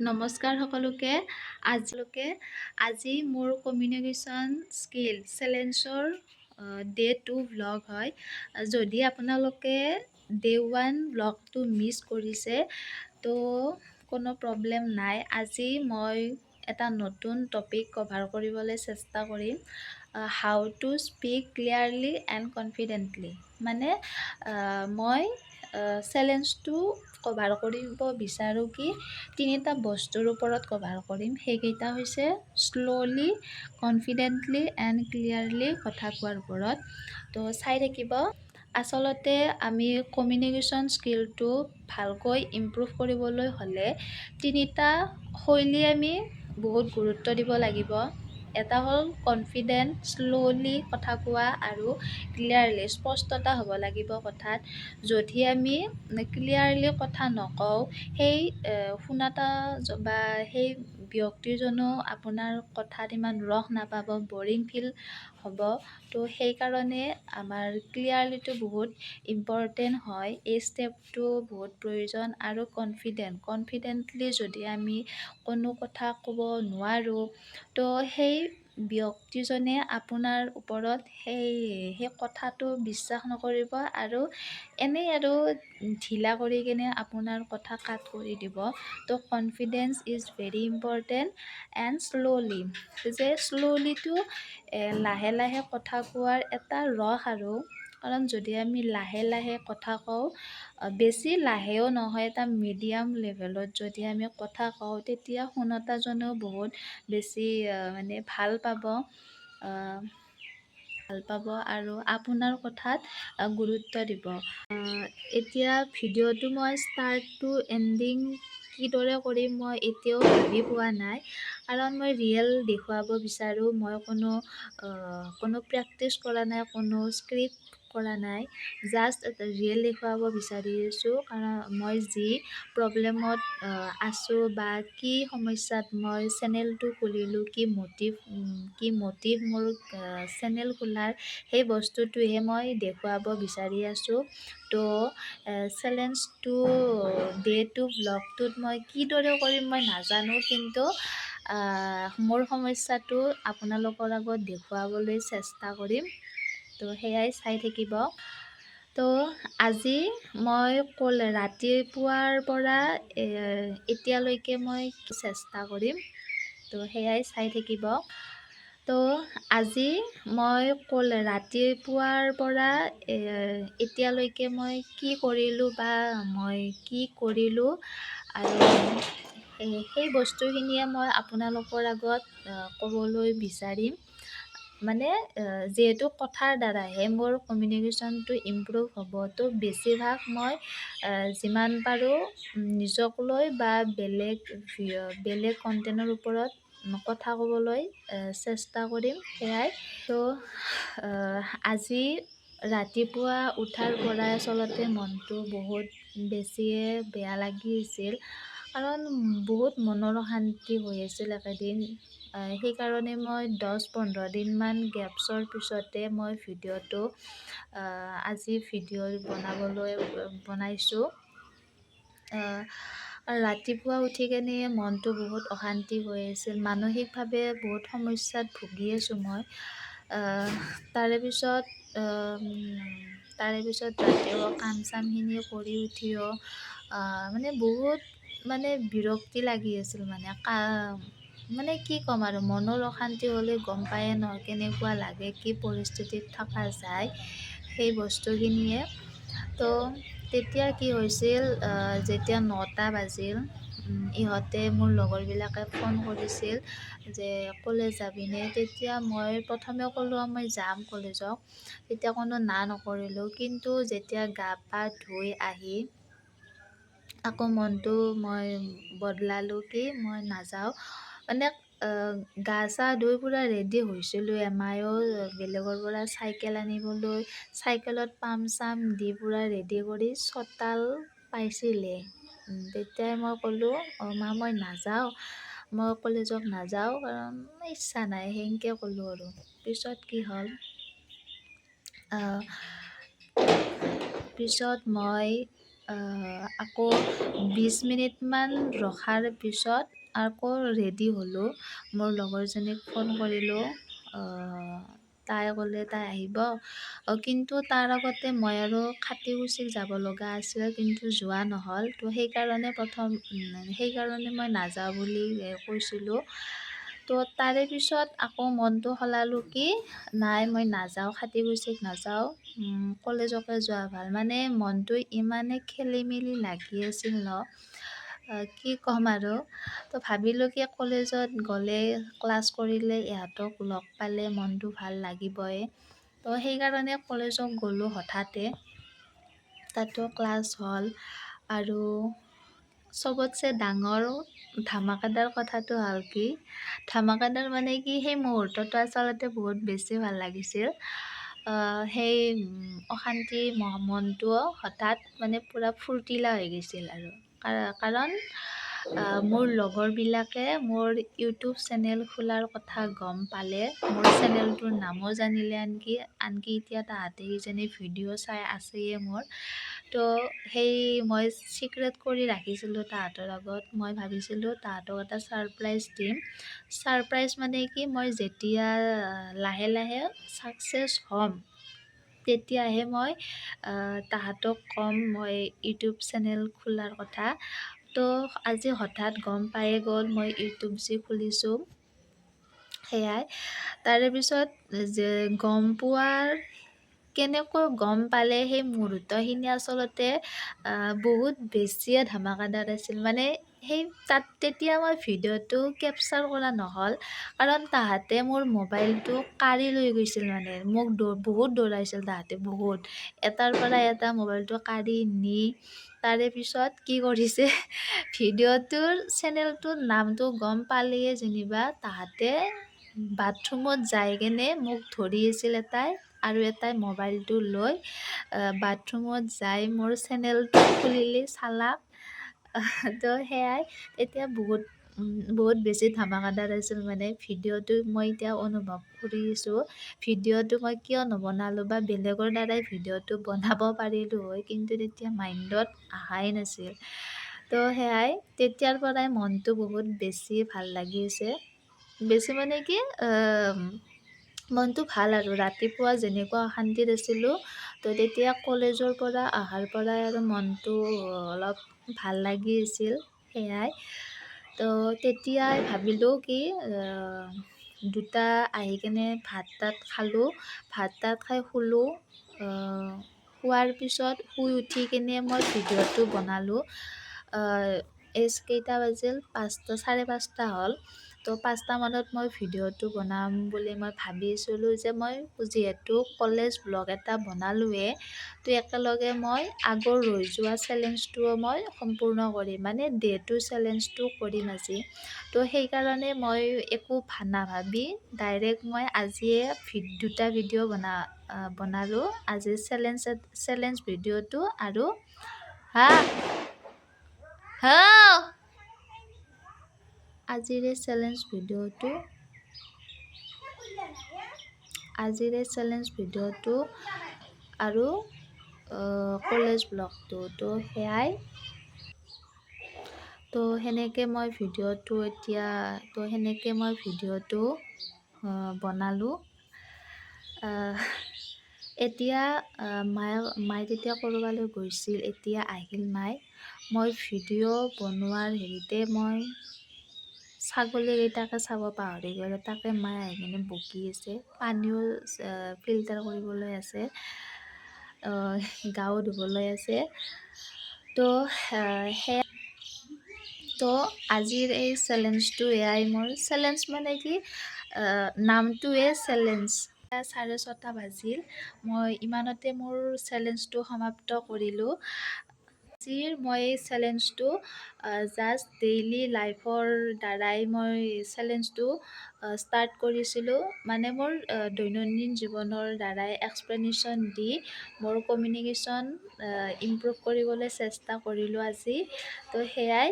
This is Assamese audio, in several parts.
নমস্কাৰ সকলোকে। আজি মোৰ কমিউনিকেশ্যন স্কিল চেলেঞ্জৰ ডে 2 ভ্লগ হয়। যদি আপোনালোকে ডে 1 ভ্লগটো মিছ কৰিছে তো কোনো প্ৰব্লেম নাই। আজি মই এটা নতুন টপিক কভাৰ কৰিবলৈ চেষ্টা কৰিম। How to speak clearly and confidently. মানে মই চেলেঞ্জটো কভাৰ কৰিব বিচাৰোঁ কি তিনিটা বস্তুৰ ওপৰত কভাৰ কৰিম। সেইকেইটা হৈছে শ্ল'লি, কনফিডেণ্টলি এণ্ড ক্লিয়াৰলি কথা কোৱাৰ ওপৰত। তো চাই থাকিব। আচলতে আমি কমিউনিকেশ্যন স্কিলটো ভালকৈ ইমপ্ৰুভ কৰিবলৈ হ'লে তিনিটা শৈলী আমি বহুত গুৰুত্ব দিব লাগিব। এটা হ'ল কনফিডেণ্ট, শ্ল'লি কথা কোৱা আৰু ক্লিয়াৰলি স্পষ্টতা হ'ব লাগিব কথাত। যদি আমি ক্লিয়াৰলি কথা নকওঁ সেই শুনাটা বা সেই ব্যক্তিজনেও আপোনাৰ কথাত ইমান ৰস নাপাব, বৰিং ফিল হ'ব। তো সেইকাৰণে আমাৰ ক্লিয়াৰলিটো বহুত ইম্পৰ্টেণ্ট হয়। এই ষ্টেপটো বহুত প্ৰয়োজন। আৰু কনফিডেণ্টলি যদি আমি কোনো কথা ক'ব নোৱাৰোঁ তো সেই ব্যক্তিজনে আপোনাৰ ওপৰত সেই কথাটো বিশ্বাস নকৰিব আৰু এনেই আৰু ঢিলা কৰি কিনে আপোনাৰ কথা কাট কৰি দিব। তো confidence is very important and শ্ল'লিটো লাহে লাহে কথা কোৱাৰ এটা ৰস আৰু। কাৰণ যদি আমি লাহে লাহে কথা কওঁ, বেছি লাহেও নহয়, এটা মিডিয়াম লেভেলত যদি আমি কথা কওঁ তেতিয়া শুনোতাজনেও বহুত বেছি মানে ভাল পাব আৰু আপোনাৰ কথাত গুৰুত্ব দিব। এতিয়া ভিডিঅ'টো মই ষ্টাৰ্ট টু এণ্ডিং কিদৰে কৰিম মই এতিয়াও ভাবি পোৱা নাই। কাৰণ মই ৰিয়েল দেখুৱাব বিচাৰোঁ। মই কোনো প্ৰেক্টিচ কৰা নাই, কোনো স্ক্ৰিপ্ট কৰা নাই। জাষ্ট ৰিয়েল দেখুৱাব বিচাৰিছোঁ। কাৰণ মই যি প্ৰব্লেমত আছোঁ বা কি সমস্যাত মই চেনেলটো খুলিলোঁ, কি মটিভ মোৰ চেনেল খোলাৰ, সেই বস্তুটোহে মই দেখুৱাব বিচাৰি আছোঁ। তো চেলেঞ্জটো ডে 2 ভ্লগটোত মই কিদৰে কৰিম মই নাজানো, কিন্তু মোৰ সমস্যাটো আপোনালোকৰ আগত দেখুৱাবলৈ চেষ্টা কৰিম। তো সেয়াই চাই থাকিব। তো আজি মই ৰাতিপুৱাৰ পৰা এতিয়ালৈকে মই চেষ্টা কৰিম। তো সেয়াই চাই থাকিব। তো আজি মই ৰাতিপুৱাৰ পৰা এতিয়ালৈকে মই কি কৰিলোঁ বা মই কি কৰিলোঁ আৰু সেই বস্তুখিনিয়ে মই আপোনালোকৰ আগত ক'বলৈ বিচাৰিম। মানে যিহেতু কথাৰ দ্বাৰাহে মোৰ কমিউনিকেশ্যনটো ইমপ্ৰুভ হ'ব, তো বেছিভাগ মই যিমান পাৰোঁ নিজক লৈ বা বেলেগ কণ্টেণ্টৰ ওপৰত কথা ক'বলৈ চেষ্টা কৰিম। সেয়াই। তো আজি ৰাতিপুৱা উঠাৰ পৰাই আচলতে মনটো বহুত বেছিয়ে বেয়া লাগি আছিল। কাৰণ বহুত মনৰ অশান্তি হৈ আছিল একেদিন। সেইকাৰণে মই 10-15 দিনমান গেপছৰ পিছতে মই আজি ভিডিঅ' বনাইছোঁ। ৰাতিপুৱা উঠি কেনে মনটো বহুত অশান্তি হৈ আছিল। মানসিকভাৱে বহুত সমস্যাত ভুগি আছোঁ মই। তাৰে পিছত ৰাতিপুৱা কাম চামখিনি কৰি উঠিও মানে বহুত বিৰক্তি লাগি আছিল। মানে কি ক'ম আৰু, মনৰ অশান্তি হ'লে গম পায়ে ন কেনেকুৱা লাগে, কি পৰিস্থিতিত থকা যায়, সেই বস্তুখিনিয়ে। তো তেতিয়া কি হৈছিল, যেতিয়া 9টা বাজিল, মোৰ লগৰবিলাকে ফোন কৰিছিল যে কলেজ যাবিনে? তেতিয়া মই প্ৰথমে ক'লোঁ মই যাম কলেজত। তেতিয়া কোনো না নকৰিলোঁ। কিন্তু যেতিয়া গা পা ধুই আহি আকৌ মনটো মই বদলালোঁ কি মই নাযাওঁ। মানে গা চা ধুই পূৰা ৰেডি হৈছিলোঁ। এমায়েও বেলেগৰ পৰা চাইকেল আনিবলৈ চাইকেলত পাম্প চাম্প দি পূৰা ৰেডি কৰি চতাল পাইছিলে। তেতিয়াই মই ক'লোঁ মা মই নাযাওঁ, মই কলেজত নাযাওঁ, কাৰণ ইচ্ছা নাই, সেনেকৈ ক'লোঁ আৰু। পিছত কি হ'ল, পিছত মই আকৌ 20 মিনিটমান ৰখাৰ পিছত আকৌ ৰেডি হ'লোঁ। মোৰ লগৰজনীক ফোন কৰিলোঁ। তাই ক'লে তাই আহিব। কিন্তু তাৰ আগতে মই আৰু খাটিকুছিক যাব লগা আছিল, কিন্তু যোৱা নহ'ল। তো সেইকাৰণে মই নাযাওঁ বুলি কৈছিলোঁ। তো তাৰে পিছত আকৌ মনটো সলালোঁ কি নাই মই নাযাওঁ, খাটিকুছিক নাযাওঁ, কলেজকে যোৱা ভাল। মানে মনটো ইমানে খেলি মেলি লাগি আছিল ন, কি ক'ম আৰু। তো ভাবিলোঁ কি কলেজত গ'লে ক্লাছ কৰিলে ইহঁতক লগ পালে মনটো ভাল লাগিবই। তো সেইকাৰণে কলেজত গ'লোঁ হঠাতে। তাতো ক্লাছ হ'ল আৰু চবতছে ডাঙৰ ধামাকাদাৰ কথাটো হ'ল কি, ধামাকাদাৰ মানে কি সেই মুহূৰ্তটো আচলতে বহুত বেছি ভাল লাগিছিল। সেই অশান্তি মনটো হঠাৎ মানে পূৰা ফূৰ্তিলা হৈ গৈছিল আৰু কাৰণ মোৰ লগৰবিলাকে মোৰ ইউটিউব চেনেল খোলাৰ কথা গম পালে, মোৰ চেনেলটোৰ নামো জানিলে, আনকি এতিয়া তাহাঁতে কিজানি ভিডিঅ' চাই আছেয়ে মোৰ। তো মই চিক্ৰেট কৰি ৰাখিছিলোঁ তাহাঁতৰ আগত। মই ভাবিছিলোঁ তাহাঁতক এটা ছাৰপ্ৰাইজ দিম। ছাৰপ্ৰাইজ মানে কি, মই যেতিয়া লাহে লাহে ছাকচেছ হ'ম তেতিয়াহে মই তাহাঁতক ক'ম মই ইউটিউব চেনেল খোলাৰ কথা। তো আজি হঠাৎ গম পায়ে গ'ল মই ইউটিউব যে খুলিছোঁ। সেয়াই। তাৰে পিছত যে গম পোৱাৰ কেনেকৈ গম পালে সেই মুহূৰ্তখিনি আচলতে বহুত বেছিয়ে ধামাকাদাৰ আছিল। মানে তেতিয়া মই ভিডিঅ'টো কেপচাৰ কৰা নহ'ল, কাৰণ তাহাঁতে মোৰ মোবাইলটো কাঢ়ি লৈ গৈছিল। মানে মোক বহুত দৌৰাইছিল তাহাঁতে, বহুত। এটাৰ পৰা এটা মোবাইলটো কাঢ়ি নি তাৰে পিছত কি কৰিছে, ভিডিঅ'টোৰ চেনেলটোৰ নামটো গম পালেই যেনিবা তাহাঁতে বাথৰুমত যাই কেনে মোক ধৰি আছিল এটাই, আৰু এটাই মোবাইলটো লৈ বাথৰুমত যাই মোৰ চেনেলটো খুলিলে চালাক। তো সেয়াই। এতিয়া বহুত বেছি ধামাকাদাৰ আছিল। মানে ভিডিঅ'টো মই এতিয়া অনুভৱ কৰিছোঁ, ভিডিঅ'টো মই কিয় নবনালোঁ বা বেলেগৰ দ্বাৰাই ভিডিঅ'টো বনাব পাৰিলোঁ হয়, কিন্তু তেতিয়া মাইণ্ডত অহাই নাছিল। তো সেয়াই, তেতিয়াৰ পৰাই মনটো বহুত বেছি ভাল লাগিছে। বেছি মানে কি, মনটো ভাল আৰু ৰাতিপুৱা যেনেকুৱা অশান্তিত আছিলোঁ, তো তেতিয়া কলেজৰ পৰা অহাৰ পৰাই আৰু মনটো অলপ ভাল লাগি আছিল। সেয়াই। তো তেতিয়াই ভাবিলোঁ কি দুটা আহি কেনে ভাত তাত খালোঁ, ভাত তাত খাই শুলোঁ। শোৱাৰ পিছত শুই উঠি কিনে মই ভিডিঅ'টো বনালোঁ। কেইটা বাজিল, 5টা, 5:30 হ'ল। তো 5টা মানত মই ভিডিঅ'টো বনাম বুলি মই ভাবিছিলোঁ যে মই যিহেতু কলেজ ব্লগ এটা বনালোঁৱে, তো একেলগে মই আগৰ ৰৈ যোৱা চেলেঞ্জটোও মই সম্পূৰ্ণ কৰিম, মানে ডে 2 চেলেঞ্জটো কৰিম আজি। তো সেইকাৰণে মই একো নাভাবি ডাইৰেক্ট মই আজিয়ে দুটা ভিডিঅ' বনালোঁ। আজিৰ চেলেঞ্জ ভিডিঅ'টো আৰু আজিৰ চেলেঞ্জ ভিডিঅ'টো আৰু কলেজ ব্লগটো। তো সেয়াই। তো সেনেকৈ মই ভিডিঅ'টো বনালোঁ। এতিয়া মায়ে তেতিয়া ক'ৰবালৈ গৈছিল, এতিয়া আহিল মায়ে। মই ভিডিঅ' বনোৱাৰ হেৰিতে মই ছাগলীকেইটাকে চাব পাহৰি গ'লোঁ। তাকে মায়ে আহি কিনে বকি আছে। পানীও ফিল্টাৰ কৰিবলৈ আছে, গাও ধুবলৈ আছে। তো তো আজিৰ এই চেলেঞ্জটো এয়াই মোৰ চেলেঞ্জ, মানে কি নামটোৱে চেলেঞ্জ। 6:30 বাজিল, মই ইমানতে মোৰ চেলেঞ্জটো সমাপ্ত কৰিলোঁ। আজিৰ মই এই চেলেঞ্জটো জাষ্ট ডেইলি লাইফৰ দ্বাৰাই মই চেলেঞ্জটো ষ্টাৰ্ট কৰিছিলোঁ মানে মোৰ দৈনন্দিন জীৱনৰ দ্বাৰাই এক্সপ্লেনেশ্যন দি মোৰ কমিউনিকেশ্যন ইমপ্ৰুভ কৰিবলৈ চেষ্টা কৰিলোঁ আজি। তো সেয়াই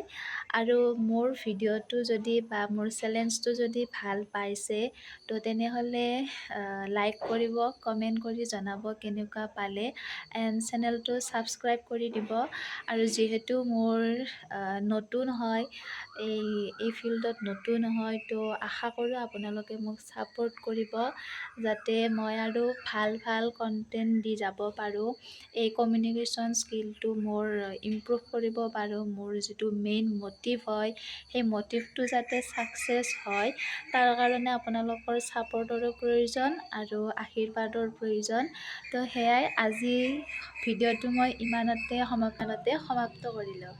আৰু মোৰ ভিডিঅ'টো যদি বা মোৰ চেলেঞ্জটো যদি ভাল পাইছে তো তেনেহ'লে লাইক কৰিব, কমেণ্ট কৰি জনাব কেনেকুৱা পালে এণ্ড চেনেলটো ছাবস্ক্ৰাইব কৰি দিব। আৰু যিহেতু মোৰ নতুন হয় এই ফিল্ডত নতুন হয় তো আশা কৰোঁ আপোনালোকে মোক ছাপোৰ্ট কৰিব যাতে মই আৰু ভাল ভাল কণ্টেণ্ট দি যাব পাৰোঁ। এই কমিউনিকেশ্যন স্কিলটো মোৰ ইমপ্ৰুভ কৰিব পাৰোঁ। মোৰ যিটো মেইন মটিভ হয় সেই মটিভটো যাতে ছাকচেছ হয় তাৰ কাৰণে আপোনালোকৰ ছাপোৰ্টৰো প্ৰয়োজন আৰু আশীৰ্বাদৰ প্ৰয়োজন। তো সেয়াই আজি ভিডিঅ'টো মই ইমানতে সমাপ্ত কৰিলোঁ।